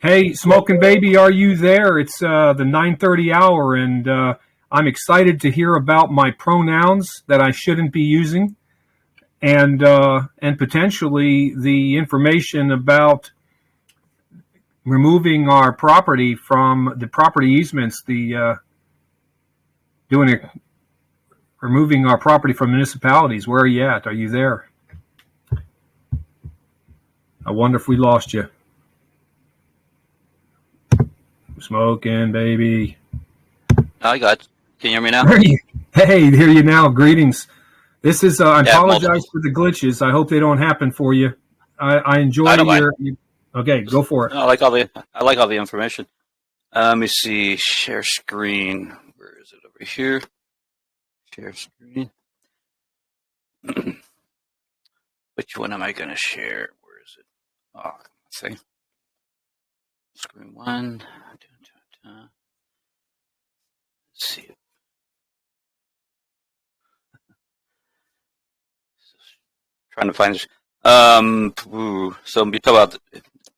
Hey, Smoking Baby, are you there? It's the 9:30 hour, and I'm excited to hear about my pronouns that I shouldn't be using, and potentially the information about removing our property from the property easements. Removing our property from municipalities. Where are you at? Are you there? I wonder if we lost you. Smoking Baby. I got. Can you hear me now? Hey, hear you now. Greetings. This is. I apologize for the glitches. I hope they don't happen for you. I enjoy your. Okay, go for it. I like all the information. Let me see. Share screen. Where is it? Over here. Share screen. Which one am I going to share? Where is it? Oh, let's see. Screen one. Let's see. Trying to find this. So we talk about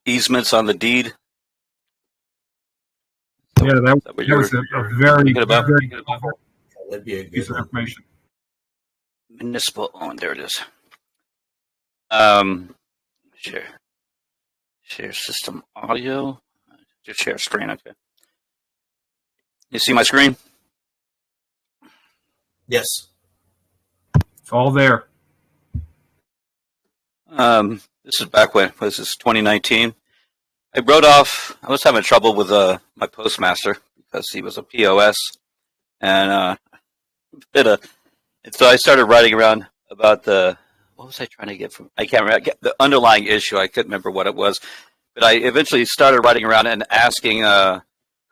easements on the deed. Yeah, that was a very good That'd be a good information. Municipal. Oh, there it is. Share system audio. Just share screen. Okay. You see my screen? Yes. It's all there. This is back when this is 2019. I was having trouble with my postmaster because he was a POS, and so I started writing around about what was I trying to get from? I can't remember the underlying issue. I couldn't remember what it was, but I eventually started writing around and asking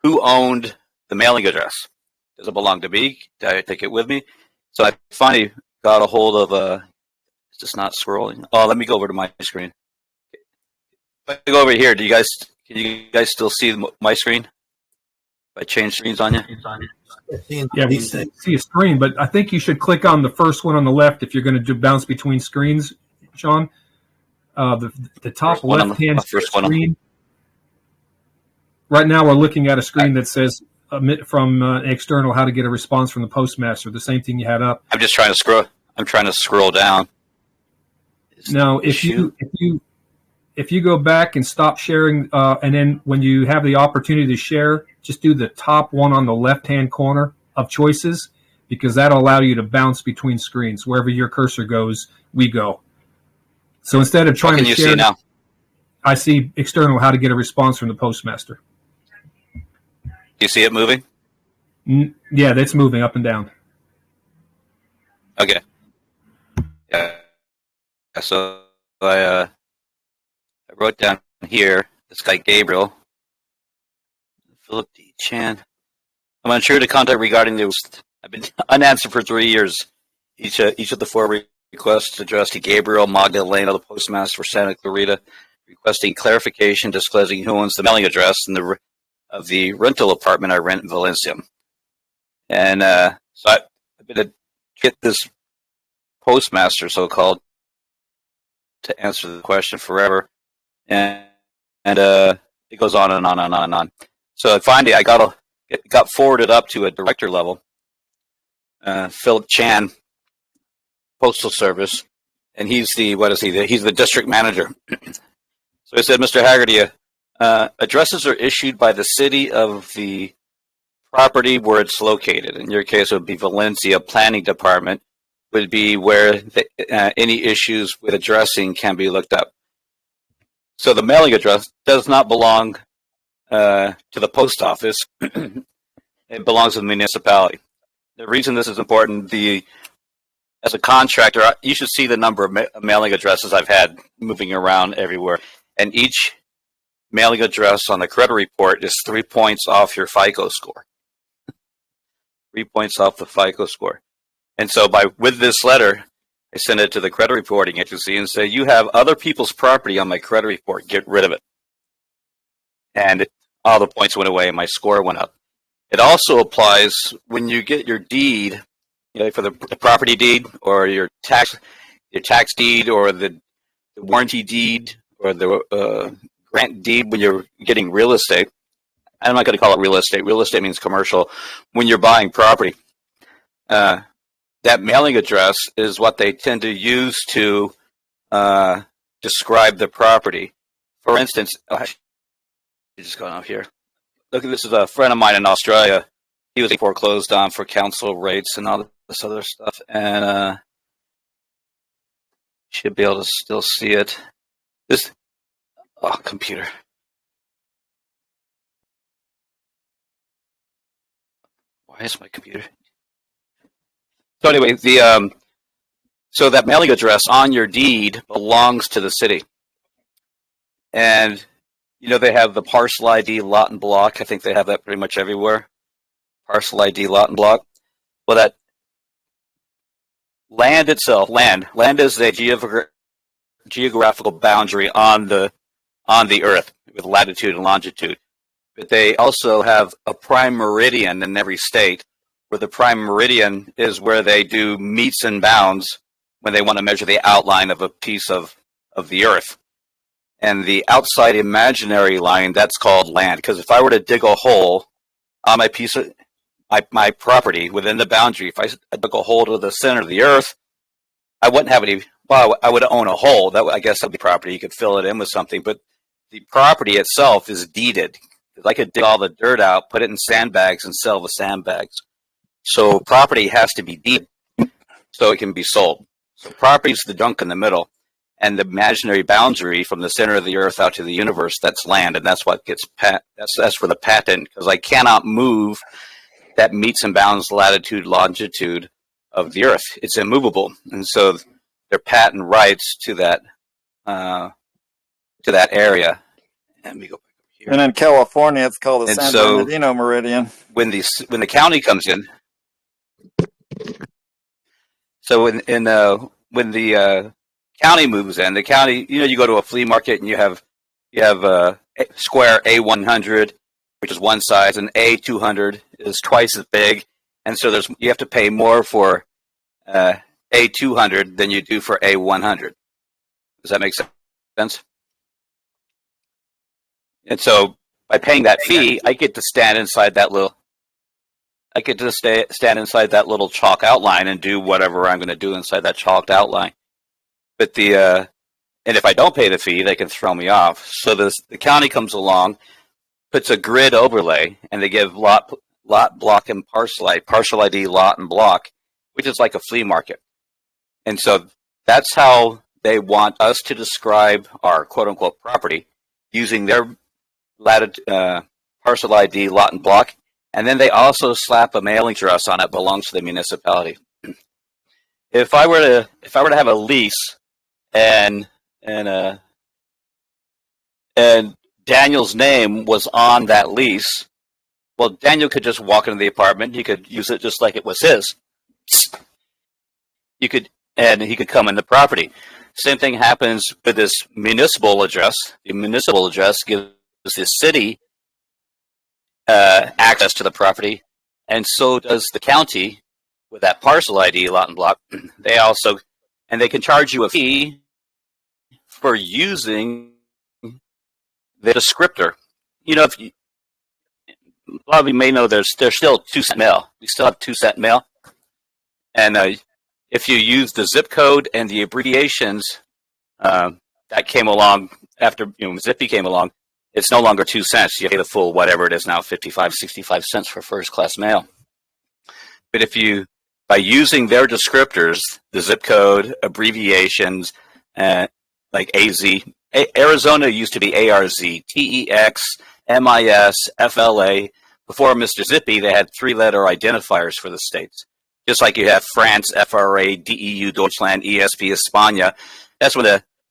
who owned the mailing address. Does it belong to me? Did I take it with me? So I finally got a hold of it's just not scrolling. Oh, let me go over to my screen. If I go over here, can you guys still see my screen? If I change screens on you? Yeah, we see a screen, but I think you should click on the first one on the left if you're going to do bounce between screens, Sean. The top left-hand screen. Right now we're looking at a screen that says from external how to get a response from the postmaster. The same thing you had up. I'm just trying to scroll. I'm trying to scroll down. Now, if you go back and stop sharing, and then when you have the opportunity to share, just do the top one on the left-hand corner of choices, because that'll allow you to bounce between screens. Wherever your cursor goes, we go. So instead of trying to share, what can you see now? I see external how to get a response from the postmaster. You see it moving? Yeah, that's moving up and down. Okay. Yeah. So I wrote down here this guy Gabriel, Philip D. Chan. I'm unsure to contact regarding this. I've been unanswered for 3 years. Each of the 4 requests addressed to Gabriel Magdalena, the postmaster for Santa Clarita, requesting clarification disclosing who owns the mailing address of the rental apartment I rent in Valencia. And so I've been to get this postmaster, so-called, to answer the question forever, and it goes on and on and on and on. So finally, it got forwarded up to a director level, Philip Chan, Postal Service, and he's the district manager. So he said, Mr. Haggerty, addresses are issued by the city of the property where it's located. In your case, it would be Valencia Planning Department, would be where any issues with addressing can be looked up. So the mailing address does not belong to the post office. It belongs to the municipality. The reason this is important, as a contractor, you should see the number of mailing addresses I've had moving around everywhere. And each mailing address on the credit report is 3 points off your FICO score. 3 points off the FICO score. And so with this letter, I send it to the credit reporting agency and say, you have other people's property on my credit report, get rid of it. And all the points went away and my score went up. It also applies when you get your deed, for the property deed or your tax deed or the warranty deed or the grant deed when you're getting real estate. I'm not going to call it real estate. Real estate means commercial. When you're buying property, that mailing address is what they tend to use to describe the property. For instance, just going off here. Look, this is a friend of mine in Australia. He was foreclosed on for council rates and all this other stuff, and should be able to still see it. This computer. Why is my computer? So anyway, so that mailing address on your deed belongs to the city, and they have the parcel ID, lot and block. I think they have that pretty much everywhere. Parcel ID, lot and block. Well, that land itself, land is a geographical boundary on the Earth with latitude and longitude. But they also have a prime meridian in every state, where the prime meridian is where they do meets and bounds when they want to measure the outline of a piece of the Earth. And the outside imaginary line, that's called land. Because if I were to dig a hole on my piece of my property within the boundary, if I dug a hole to the center of the Earth, I wouldn't have any. Well, I would own a hole. That I guess that'd be property. You could fill it in with something, but the property itself is deeded. I could dig all the dirt out, put it in sandbags, and sell the sandbags. So property has to be deeded so it can be sold. So property is the dunk in the middle, and the imaginary boundary from the center of the Earth out to the universe, that's land, and that's what gets that's for the patent, because I cannot move that meets and bounds latitude, longitude of the Earth. It's immovable, and so their patent rights to that area. Let me go back over here. And in California, it's called the San so Bernardino Meridian. When the county comes in, so when the county moves in, the county, you go to a flea market and you have a square A100, which is one size, and A200 is twice as big, and so you have to pay more for A200 than you do for A100. Does that make sense? And so by paying that fee, I get to stand inside that little. I get to stand inside that little chalk outline and do whatever I'm going to do inside that chalked outline. But and if I don't pay the fee, they can throw me off. So the county comes along, puts a grid overlay, and they give lot, block, and parcel ID, lot, and block, which is like a flea market. And so that's how they want us to describe our quote-unquote property, using their parcel ID, lot, and block. And then they also slap a mailing address on it, belongs to the municipality. If I were to have a lease and Daniel's name was on that lease, well, Daniel could just walk into the apartment. He could use it just like it was his. He could come in the property. Same thing happens with this municipal address. The municipal address gives the city access to the property, and so does the county with that parcel ID, lot, and block. They can charge you a fee for using the descriptor. A lot of you may know there's still 2-cent mail. We still have 2-cent mail, and if you use the zip code and the abbreviations that came along after Zippy came along, it's no longer 2 cents. You pay the full whatever it is now, 55, 65 cents for first-class mail. But by using their descriptors, the zip code, abbreviations, like AZ, Arizona used to be ARZ, TEX, MIS, FLA. Before Mr. Zippy, they had 3-letter identifiers for the states. Just like you have France, FRA, DEU, Deutschland, ESP, España. That's when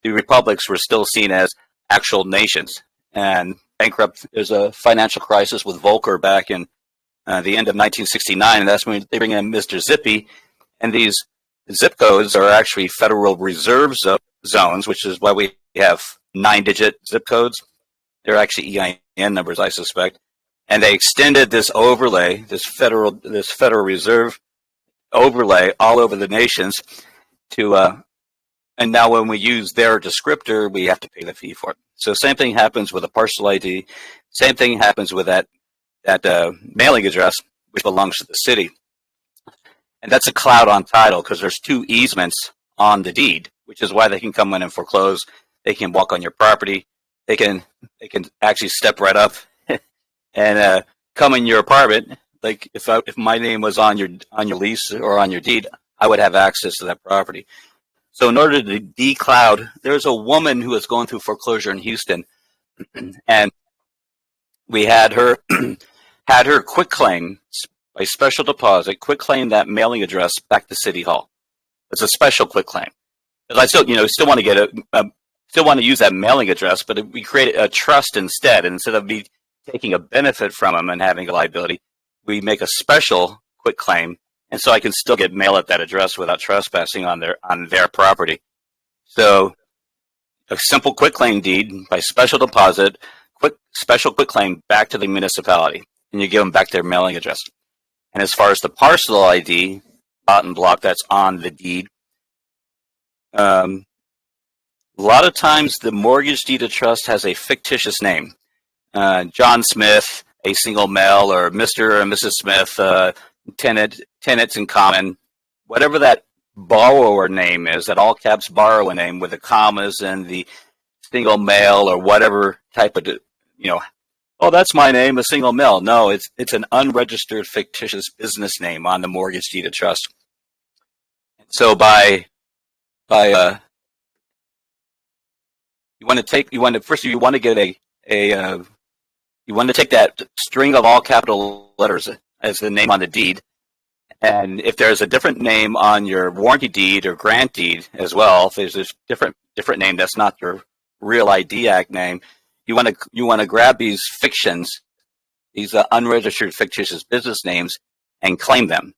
the republics were still seen as actual nations. And there's a financial crisis with Volcker back in the end of 1969, and that's when they bring in Mr. Zippy. And these zip codes are actually Federal Reserve zones, which is why we have 9-digit zip codes. They're actually EIN numbers, I suspect. And they extended this overlay, this Federal Reserve overlay all over the nations to And now when we use their descriptor, we have to pay the fee for it. So same thing happens with a parcel ID. Same thing happens with that mailing address, which belongs to the city. And that's a cloud on title because there's 2 easements on the deed, which is why they can come in and foreclose. They can walk on your property. They can actually step right up and come in your apartment. Like if my name was on your lease or on your deed, I would have access to that property. So in order to decloud, there's a woman who was going through foreclosure in Houston, and we had her quick claim by special deposit, quick claim that mailing address back to City Hall. It's a special quick claim. Because I still want to get still want to use that mailing address, but we created a trust instead. And instead of me taking a benefit from them and having a liability, we make a special quick claim, and so I can still get mail at that address without trespassing on their property. So a simple quick claim deed by special deposit, special quick claim back to the municipality, and you give them back their mailing address. And as far as the parcel ID, lot and block that's on the deed, a lot of times the mortgage deed of trust has a fictitious name. John Smith, a single male, or Mr. and Mrs. Smith, tenants in common, whatever that borrower name is, that all caps borrower name with the commas and the single male or whatever type of, oh, that's my name, a single male. No, it's an unregistered fictitious business name on the mortgage deed of trust. So you want to take that string of all capital letters as the name on the deed, and if there's a different name on your warranty deed or grant deed as well, if there's a different name that's not your real ID Act name, you want to grab these fictions, these unregistered fictitious business names, and claim them.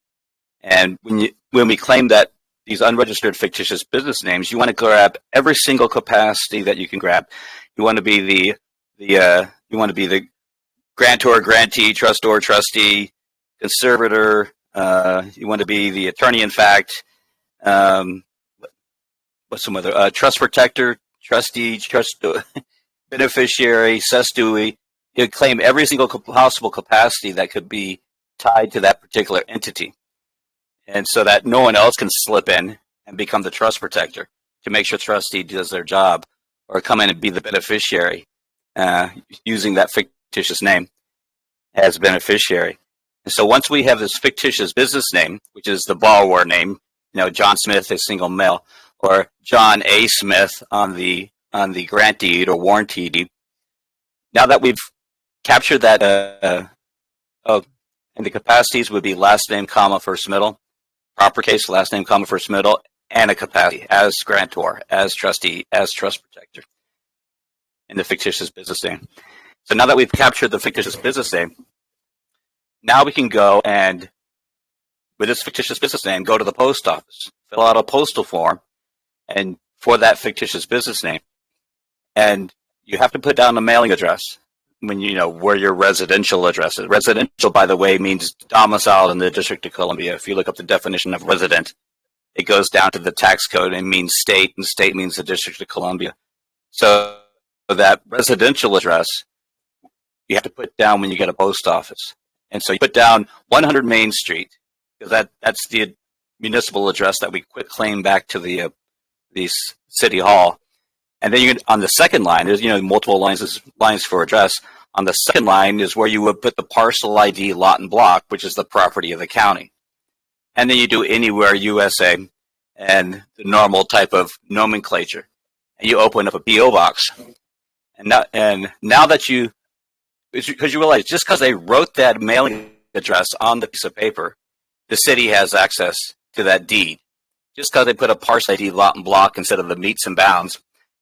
And when we claim that these unregistered fictitious business names, you want to grab every single capacity that you can grab. You want to be the grantor, grantee, trustor, trustee, conservator. You want to be the attorney in fact. What's some other? Trust protector, trustee, beneficiary, custody. You claim every single possible capacity that could be tied to that particular entity. And so that no one else can slip in and become the trust protector to make sure trustee does their job, or come in and be the beneficiary using that fictitious name as beneficiary. And so once we have this fictitious business name, which is the borrower name, John Smith, a single male, or John A. Smith on the grant deed or warranty deed, now that we've captured that, and the capacities would be last name, comma, first middle, proper case, last name, comma, first middle, and a capacity as grantor, as trustee, as trust protector, in the fictitious business name. So now that we've captured the fictitious business name, now we can go and, with this fictitious business name, go to the post office, fill out a postal form, and for that fictitious business name. And you have to put down a mailing address when where your residential address is. Residential, by the way, means domiciled in the District of Columbia. If you look up the definition of resident, it goes down to the tax code and means state, and state means the District of Columbia. So that residential address, you have to put down when you get a post office. And so you put down 100 Main Street, because that's the municipal address that we quit claim back to the City Hall. And then on the second line, there's multiple lines for address. On the second line is where you would put the parcel ID, lot, and block, which is the property of the county. And then you do Anywhere USA and the normal type of nomenclature. And you open up a P.O. box. And now that because you realize just because they wrote that mailing address on the piece of paper, the city has access to that deed. Just because they put a parcel ID, lot, and block instead of the meets and bounds,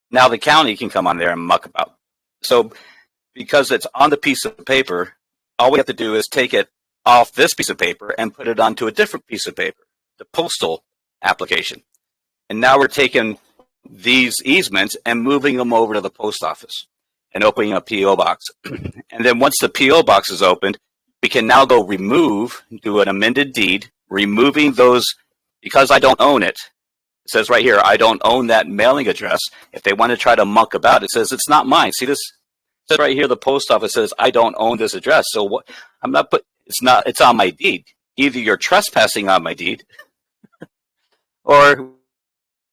now the county can come on there and muck about. So because it's on the piece of paper, all we have to do is take it off this piece of paper and put it onto a different piece of paper, the postal application. And now we're taking these easements and moving them over to the post office and opening a P.O. box. And then once the P.O. box is opened, we can now go do an amended deed, removing those, because I don't own it, It says right here, I don't own that mailing address. If they want to try to muck about, it says it's not mine. See this? It says right here, the post office says I don't own this address. So what? I'm not put. It's on my deed. Either you're trespassing on my deed, or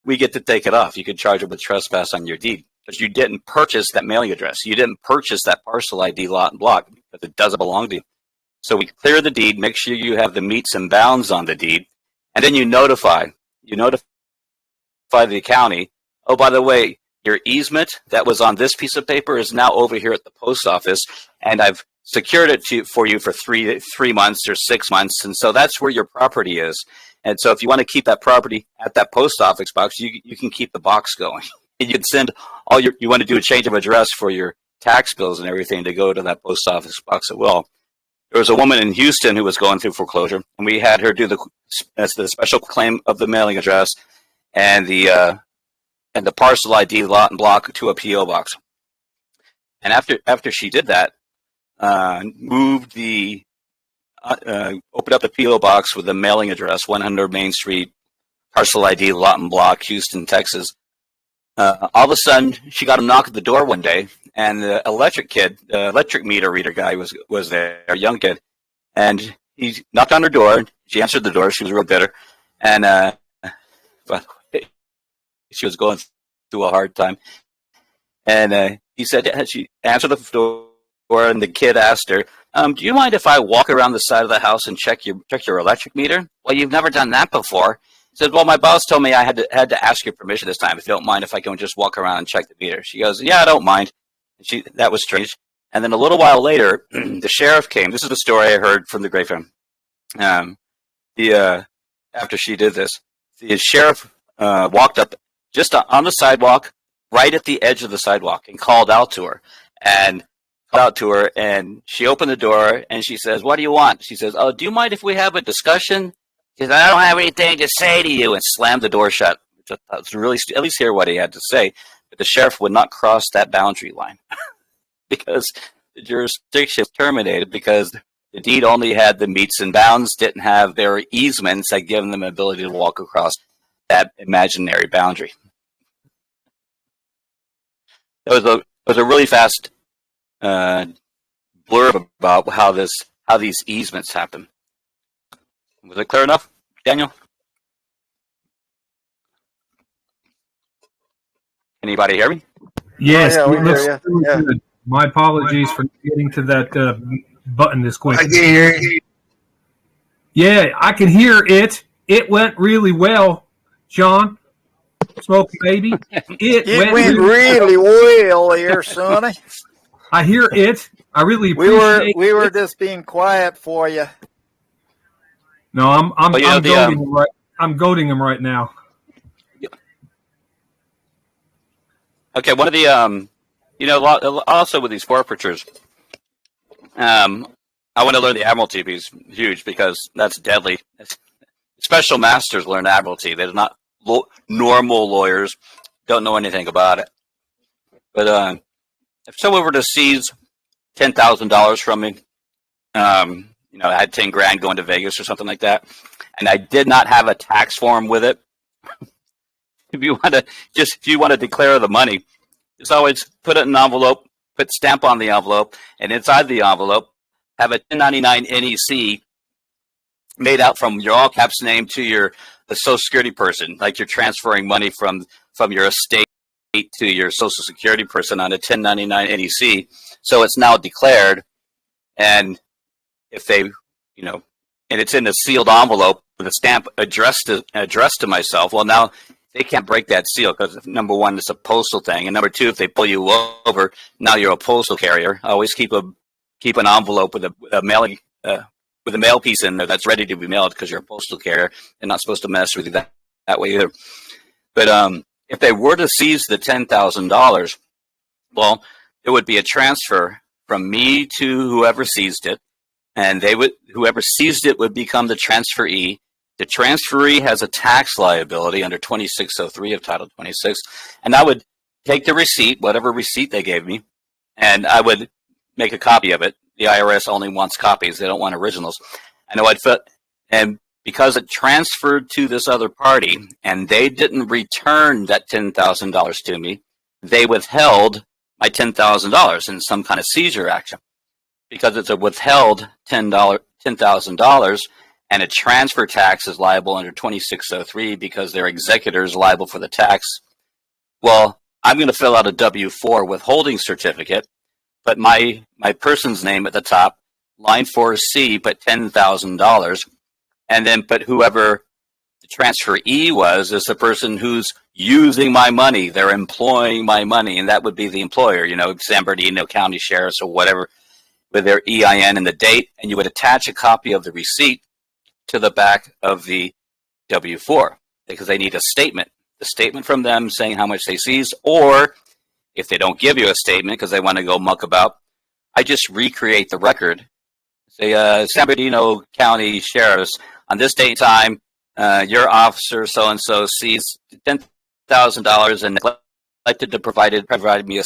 we get to take it off. You could charge them with trespass on your deed because you didn't purchase that mailing address. You didn't purchase that parcel ID, lot, and block because it doesn't belong to you. So we clear the deed, make sure you have the meets and bounds on the deed, and then you notify. You notify the county. Oh, by the way, your easement that was on this piece of paper is now over here at the post office, and I've secured it for you for three months or 6 months, and so that's where your property is. And so if you want to keep that property at that post office box, you can keep the box going. And you can send all you want to do a change of address for your tax bills and everything to go to that post office box at will. There was a woman in Houston who was going through foreclosure, and we had her do the special claim of the mailing address and the parcel ID, lot, and block to a PO box. And after she did that, moved the opened up the PO box with the mailing address, 100 Main Street, parcel ID, lot, and block, Houston, Texas. All of a sudden, she got a knock at the door one day, and the electric meter reader guy was there, a young kid, and he knocked on her door. She answered the door. She was real bitter, and but she was going through a hard time. And he said she answered the door, and the kid asked her, "Do you mind if I walk around the side of the house and check your electric meter?" "Well, you've never done that before." He said, "Well, my boss told me I had to ask your permission this time. If you don't mind, if I can just walk around and check the meter." She goes, "Yeah, I don't mind." And that was strange. And then a little while later, the sheriff came. This is the story I heard from the grapevine. After she did this, the sheriff walked up just on the sidewalk, right at the edge of the sidewalk, and called out to her. And she opened the door, and she says, "What do you want?" She says, "Oh, do you mind if we have a discussion?" She says, "I don't have anything to say to you," and slammed the door shut. Which I thought was really, at least hear what he had to say. But the sheriff would not cross that boundary line because the jurisdiction was terminated because the deed only had the meets and bounds, didn't have their easements that give them the ability to walk across that imaginary boundary. It was a really fast blurb about how these easements happen. Was it clear enough, Daniel? Anybody hear me? Yes, Oh, yeah, we looks hear you. really Yeah. good. My apologies for getting to that button this quick. I can hear you. Yeah, I can hear it. It went really well, John. Smoky baby. It It went went really well there, Sonny. I hear it. I really We appreciate were it. just being quiet for you. No, I'm Well, goading him right. I'm goading him right now. Okay, one of the also with these forfeitures, I want to learn the admiralty piece huge because that's deadly. Special masters learn admiralty. They're not normal lawyers, don't know anything about it. But if someone were to seize $10,000 from me, I had 10 grand going to Vegas or something like that, and I did not have a tax form with it. If you want to declare the money, just always put it in an envelope, put stamp on the envelope, and inside the envelope have a 1099 NEC made out from your all caps name to the Social Security person, like you're transferring money from your estate to your Social Security person on a 1099 NEC. So it's now declared, and if they, and it's in a sealed envelope with a stamp addressed to myself. Well, now they can't break that seal because number one, it's a postal thing, and number two, if they pull you over, now you're a postal carrier. Always keep an envelope with a mailing with a mail piece in there that's ready to be mailed because you're a postal carrier. They're not supposed to mess with you that way either. But if they were to seize the $10,000, well, it would be a transfer from me to whoever seized it, and whoever seized it would become the transferee. The transferee has a tax liability under 2603 of Title 26, and I would take the receipt, whatever receipt they gave me, and I would make a copy of it. The IRS only wants copies; they don't want originals. And because it transferred to this other party and they didn't return that $10,000 to me, they withheld my $10,000 in some kind of seizure action. Because it's a withheld $10,000 and a transfer tax is liable under 2603 because their executor is liable for the tax. Well, I'm going to fill out a W-4 withholding certificate, put my person's name at the top, line 4C, put $10,000, and then put whoever the transferee was as the person who's using my money. They're employing my money, and that would be the employer, San Bernardino County Sheriff's or whatever, with their EIN and the date, and you would attach a copy of the receipt to the back of the W-4 because they need a statement from them saying how much they seized, or if they don't give you a statement because they want to go muck about, I just recreate the record. Say, San Bernardino County Sheriff's, on this date and time, your officer so-and-so seized $10,000 and neglected to provide me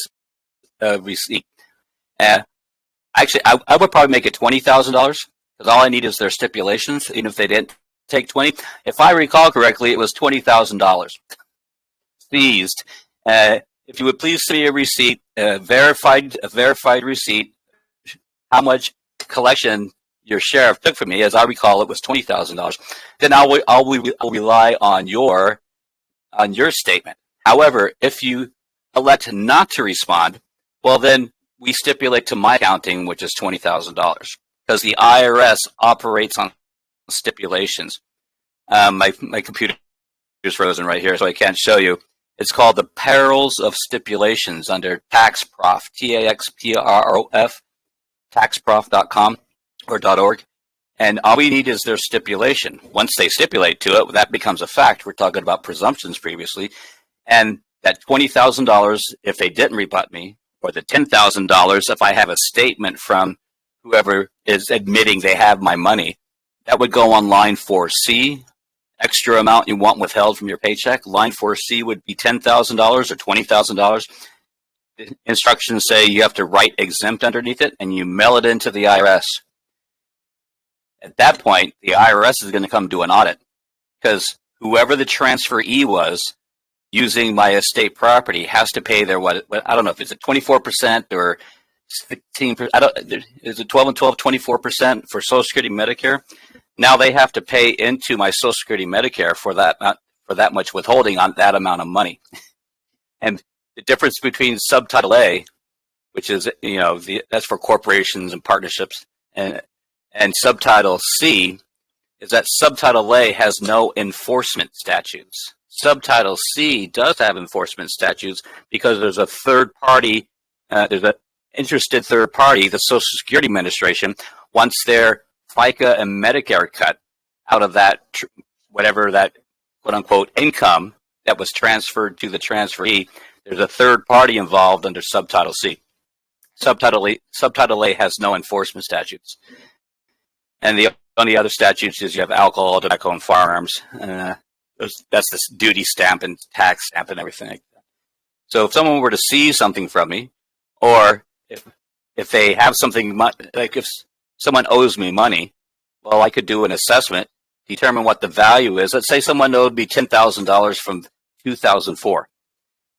a receipt. Actually, I would probably make it $20,000 because all I need is their stipulations, even if they didn't take 20. If I recall correctly, it was $20,000 seized. If you would please send me a receipt, a verified receipt, how much collection your sheriff took from me. As I recall, it was $20,000. Then I'll rely on your statement. However, if you elect not to respond, well then we stipulate to my accounting, which is $20,000, because the IRS operates on stipulations. My computer is frozen right here, so I can't show you. It's called the Perils of Stipulations under TaxProf, TaxProf, taxprof.com or .org. And all we need is their stipulation. Once they stipulate to it, that becomes a fact. We're talking about presumptions previously. And that $20,000, if they didn't rebut me, or the $10,000 if I have a statement from whoever is admitting they have my money, that would go on line 4C. Extra amount you want withheld from your paycheck. Line 4C would be $10,000 or $20,000. The instructions say you have to write exempt underneath it, and you mail it into the IRS. At that point, the IRS is going to come do an audit because whoever the transferee was using my estate property has to pay their I don't know if it's a 24% or 16%. Is it 12 and 12, 24% for Social Security, Medicare? Now they have to pay into my Social Security, Medicare for that much withholding on that amount of money. And the difference between Subtitle A, which is that's for corporations and partnerships, and Subtitle C is that Subtitle A has no enforcement statutes. Subtitle C does have enforcement statutes because there's a third party, there's an interested third party, the Social Security Administration, wants their FICA and Medicare cut out of that, whatever that quote-unquote income that was transferred to the transferee. There's a third party involved under Subtitle C. Subtitle A has no enforcement statutes. And the only other statutes is you have alcohol, tobacco, and firearms. That's this duty stamp and tax stamp and everything like that. So if someone were to seize something from me, or if they have something, like if someone owes me money, well, I could do an assessment, determine what the value is. Let's say someone owed me $10,000 from 2004,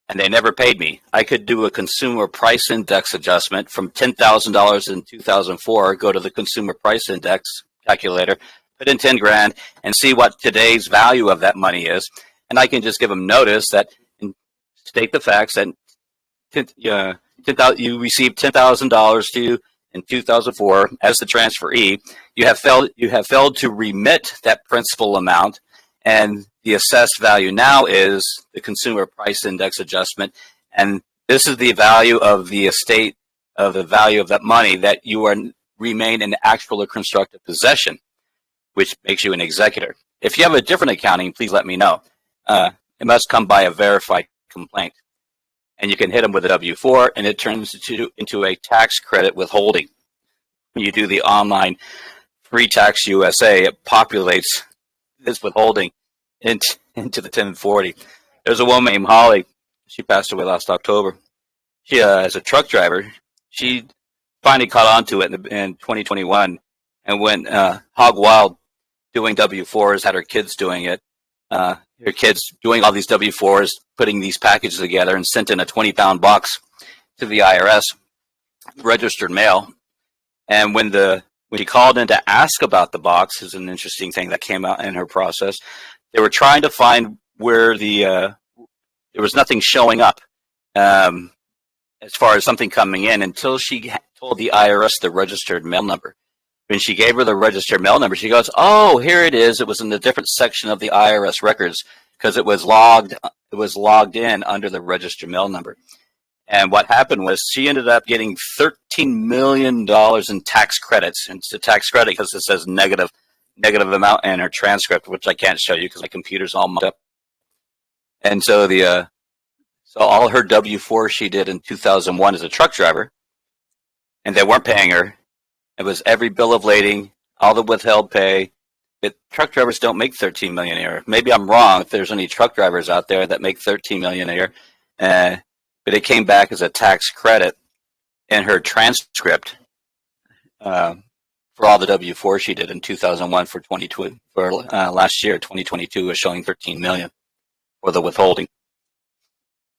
and they never paid me. I could do a consumer price index adjustment from $10,000 in 2004, go to the consumer price index calculator, put in 10 grand, and see what today's value of that money is. And I can just give them notice that, and state the facts that you received $10,000 to you in 2004 as the transferee. You have failed to remit that principal amount, and the assessed value now is the consumer price index adjustment. And this is the value of the estate, of the value of that money that you remain in actual or constructive possession, which makes you an executor. If you have a different accounting, please let me know. It must come by a verified complaint. And you can hit them with a W-4, and it turns into a tax credit withholding. When you do the online Free Tax USA, it populates this withholding into the 1040. There's a woman named Holly. She passed away last October. She, as a truck driver, she finally caught on to it in 2021 and went hog wild doing W-4s, had her kids doing it. Her kids doing all these W-4s, putting these packages together, and sent in a 20-pound box to the IRS, registered mail. And when she called in to ask about the box, is an interesting thing that came out in her process. They were trying to find where there was nothing showing up as far as something coming in until she told the IRS the registered mail number. When she gave her the registered mail number, she goes, "Oh, here it is. It was in a different section of the IRS records because it was logged in under the registered mail number." And what happened was she ended up getting $13 million in tax credits. And it's a tax credit because it says negative amount in her transcript, which I can't show you because my computer's all mucked up. And so so all her W-4 she did in 2001 as a truck driver, and they weren't paying her. It was every bill of lading, all the withheld pay. But truck drivers don't make $13 million a year. Maybe I'm wrong if there's any truck drivers out there that make $13 million a year. But it came back as a tax credit in her transcript for all the W-4 she did in 2001 for last year, 2022, was showing $13 million for the withholding.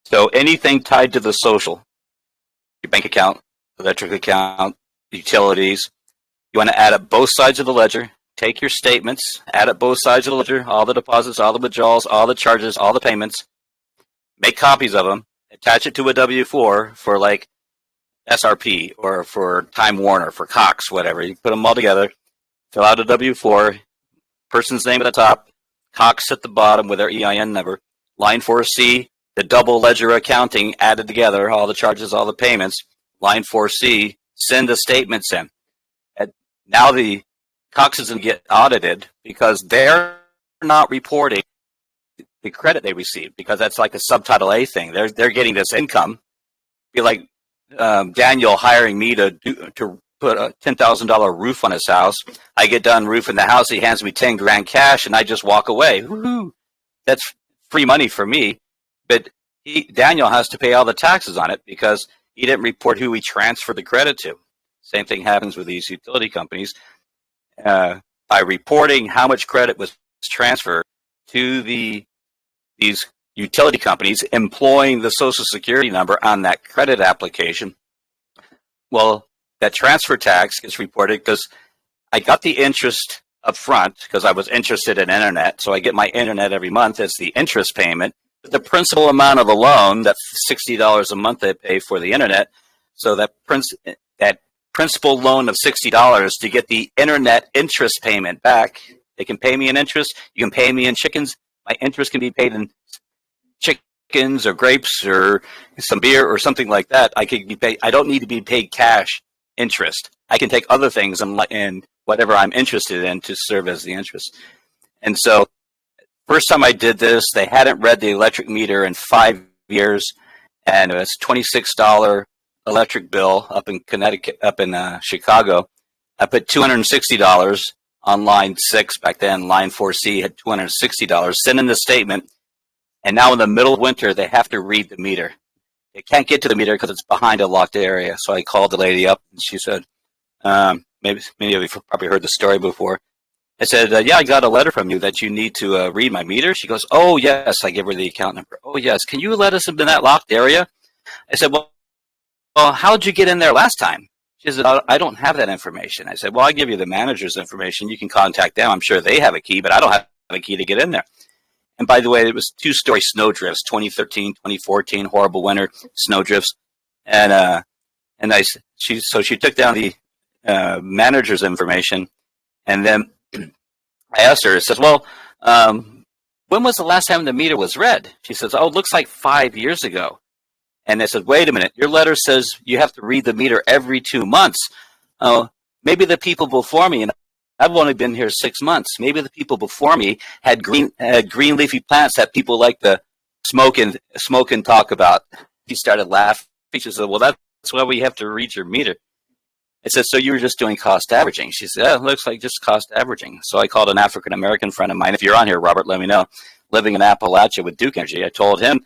So anything tied to the social, your bank account, electric account, utilities, you want to add up both sides of the ledger, take your statements, add up both sides of the ledger, all the deposits, all the withdrawals, all the charges, all the payments, make copies of them, attach it to a W-4 for like SRP or for Time Warner, for Cox, whatever. You put them all together, fill out a W-4, person's name at the top, Cox at the bottom with their EIN number, line 4C, the double ledger accounting added together, all the charges, all the payments, line 4C, send the statements in. And now the Cox is going to get audited because they're not reporting the credit they received because that's like a subtitle A thing. They're getting this income. Be like Daniel hiring me to put a $10,000 roof on his house. I get done roofing the house. He hands me 10 grand cash, and I just walk away. Woo-hoo. That's free money for me. But Daniel has to pay all the taxes on it because he didn't report who he transferred the credit to. Same thing happens with these utility companies. By reporting how much credit was transferred to these utility companies, employing the Social Security number on that credit application, well, that transfer tax gets reported because I got the interest up front because I was interested in internet. So I get my internet every month as the interest payment. But the principal amount of the loan, that $60 a month they pay for the internet, so that principal loan of $60 to get the internet interest payment back, they can pay me in interest. You can pay me in chickens. My interest can be paid in chickens or grapes or some beer or something like that. I don't need to be paid cash interest. I can take other things and whatever I'm interested in to serve as the interest. And so first time I did this, they hadn't read the electric meter in 5 years, and it was $26 electric bill up in Connecticut, up in Chicago. I put $260 on line 6 back then. Line 4C had $260. Send in the statement, and now in the middle of winter, they have to read the meter. They can't get to the meter because it's behind a locked area. So I called the lady up, and she said, maybe you've probably heard the story before. I said, yeah, I got a letter from you that you need to read my meter. She goes, oh, yes. I give her the account number. Oh, yes. Can you let us in that locked area? I said, well, how'd you get in there last time? She said, I don't have that information. I said, well, I'll give you the manager's information. You can contact them. I'm sure they have a key, but I don't have a key to get in there. And by the way, it was 2-story snow drifts, 2013, 2014, horrible winter snow drifts. And she took down the manager's information, and then I asked her, I said, well, when was the last time the meter was read? She says, oh, it looks like 5 years ago. And I said, wait a minute, your letter says you have to read the meter every 2 months. Maybe the people before me, and I've only been here 6 months, maybe the people before me had green leafy plants that people like to smoke and talk about. He started laughing. She said, well, that's why we have to read your meter. I said, so you were just doing cost averaging? She said, yeah, it looks like just cost averaging. So I called an African-American friend of mine. If you're on here, Robert, let me know. Living in Appalachia with Duke Energy. I told him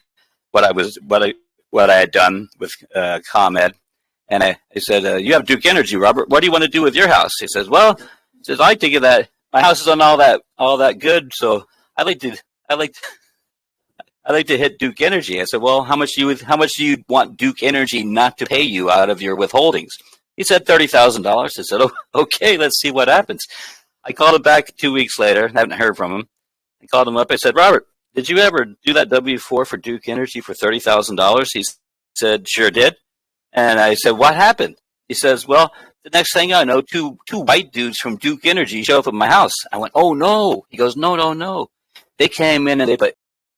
what I had done with ComEd. And I said, you have Duke Energy, Robert. What do you want to do with your house? He says, well, I'd like to get that my house isn't all that good, so I like to hit Duke Energy. I said, well, how much do you want Duke Energy not to pay you out of your withholdings? He said $30,000. I said, oh, okay, let's see what happens. I called him back 2 weeks later. I haven't heard from him. I called him up. I said, Robert, did you ever do that W-4 for Duke Energy for $30,000? He said, sure did. And I said, what happened? He says, well, the next thing I know, two white dudes from Duke Energy show up at my house. I went, oh, no. He goes, no. They came in and they put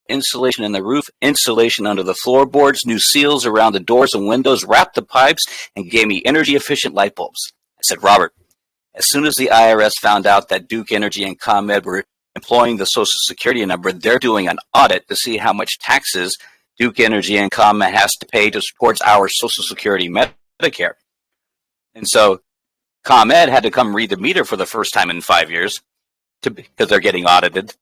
insulation in the roof, insulation under the floorboards, new seals around the doors and windows, wrapped the pipes, and gave me energy-efficient light bulbs. I said, Robert, as soon as the IRS found out that Duke Energy and ComEd were employing the Social Security number, they're doing an audit to see how much taxes Duke Energy and ComEd has to pay to support our Social Security Medicare. And so ComEd had to come read the meter for the first time in 5 years because they're getting audited.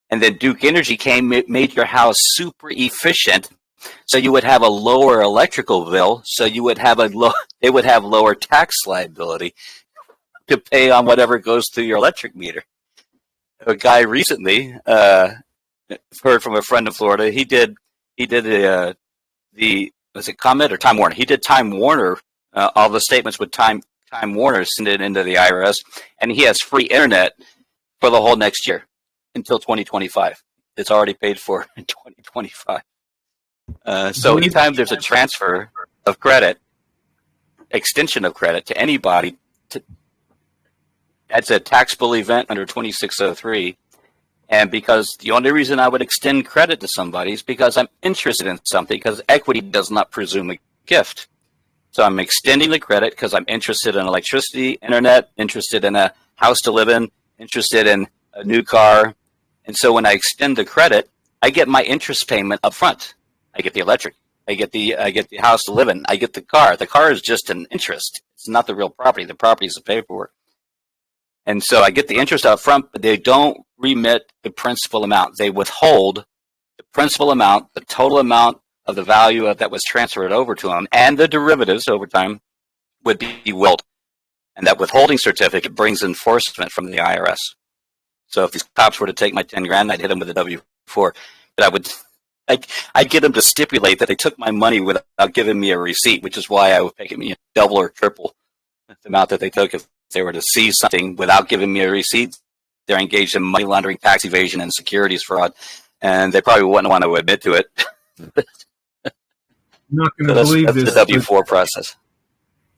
And then Duke Energy made your house super efficient, so you would have a lower electrical bill, so you would have they would have lower tax liability to pay on whatever goes through your electric meter. A guy recently heard from a friend in Florida. He did was it ComEd or Time Warner? He did Time Warner. All the statements with Time Warner send it into the IRS, and he has free internet for the whole next year until 2025. It's already paid for in 2025. So anytime there's a transfer of credit, extension of credit to anybody, that's a taxable event under 2603. And because the only reason I would extend credit to somebody is because I'm interested in something, because equity does not presume a gift. So I'm extending the credit because I'm interested in electricity, internet, interested in a house to live in, interested in a new car. And so when I extend the credit, I get my interest payment up front. I get the electric. I get the house to live in. I get the car. The car is just an interest. It's not the real property. The property is the paperwork. And so I get the interest up front, but they don't remit the principal amount. They withhold the principal amount, the total amount of the value that was transferred over to them, and the derivatives over time would be willed. And that withholding certificate brings enforcement from the IRS. So if these cops were to take my 10 grand, I'd hit them with a W-4. But I'd get them to stipulate that they took my money without giving me a receipt, which is why I would pay me double or triple the amount that they took. If they were to seize something without giving me a receipt, they're engaged in money laundering, tax evasion, and securities fraud. And they probably wouldn't want to admit to it. I'm not going to believe this. That's the W-4 process.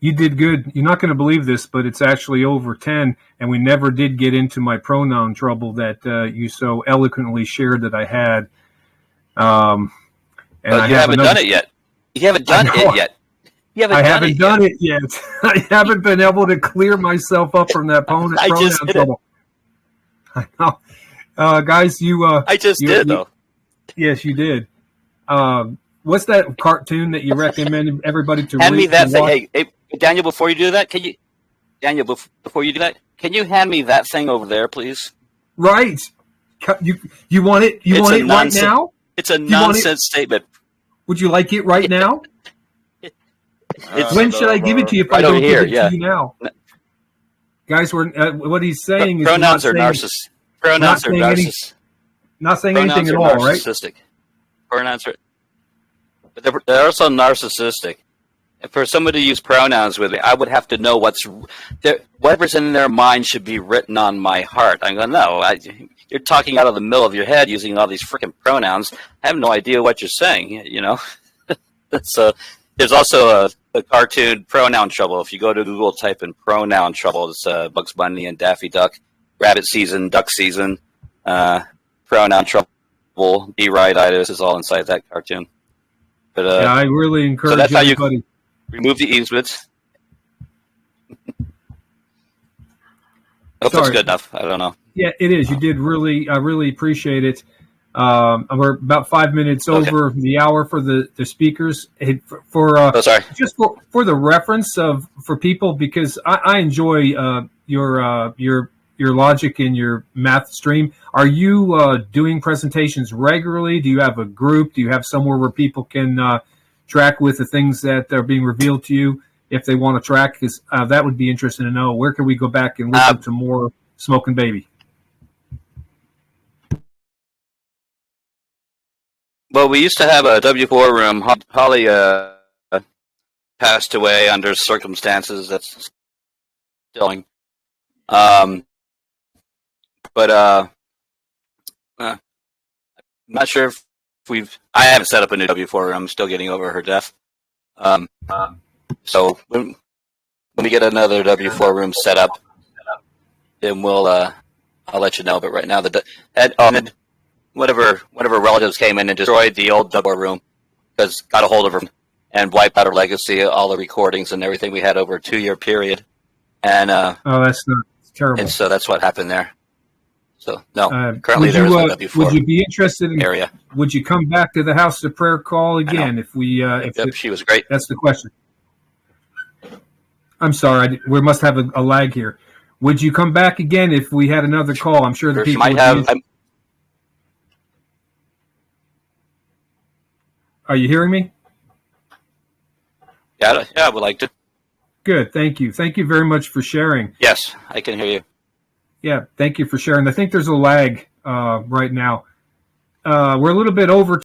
You did good. You're not going to believe this, but it's actually over 10, and we never did get into my pronoun trouble that you so eloquently shared that I had. And you haven't done it yet. You haven't done it yet. I haven't done it yet. I haven't been able to clear myself up from that pronoun trouble. I know. Guys, I just did, though. Yes, you did. What's that cartoon that you recommended everybody to read? Hand me that thing. Hey, Daniel, before you do that, can you hand me that thing over there, please? Right. You want it? You want it right now? It's a nonsense statement. Would you like it right now? When should I give it to you if I don't give it to you now? Guys, what he's saying is pronouns are narcissists. Pronouns are narcissists. Not saying anything at all, right? Pronouns are, but they're also narcissistic. And for somebody to use pronouns with me, I would have to know whatever's in their mind should be written on my heart. I go, no, you're talking out of the middle of your head using all these freaking pronouns. I have no idea what you're saying, you know. So there's also a cartoon, Pronoun Trouble. If you go to Google, type in Pronoun Trouble. It's Bugs Bunny and Daffy Duck, Rabbit Season, Duck Season, Pronoun Trouble, B-Rightitis is all inside that cartoon. But yeah, I really encourage so that's everybody. how you remove the easements. I hope that's good enough. I don't know. Yeah, it is. You did really. I really appreciate it. We're about 5 minutes over the hour for the speakers. Just for the reference for people, because I enjoy your logic and your math stream. Are you doing presentations regularly? Do you have a group? Do you have somewhere where people can track with the things that are being revealed to you if they want to track? Because that would be interesting to know. Where can we go back and listen to more Smoking Baby? Well, we used to have a W4 room. Holly passed away under circumstances that's still. But I'm not sure if I haven't set up a new W4 room. I'm still getting over her death. So when we get another W4 room set up, then I'll let you know. But right now, whatever relatives came in and destroyed the old W4 room, because got a hold of her and wiped out her legacy, all the recordings and everything we had over a 2-year period. And Oh, that's not terrible. and so that's what happened there. So no, currently there's a W4 would you be interested in area. Would you come back to the House of Prayer call again if we? Yep, she was great. That's the question. I'm sorry, we must have a lag here. Would you come back again if we had another call? I'm sure the people might have. Are you hearing me? Yeah, I would like to. Good, thank you. Thank you very much for sharing. Yes, I can hear you. Yeah, thank you for sharing. I think there's a lag right now. We're a little bit over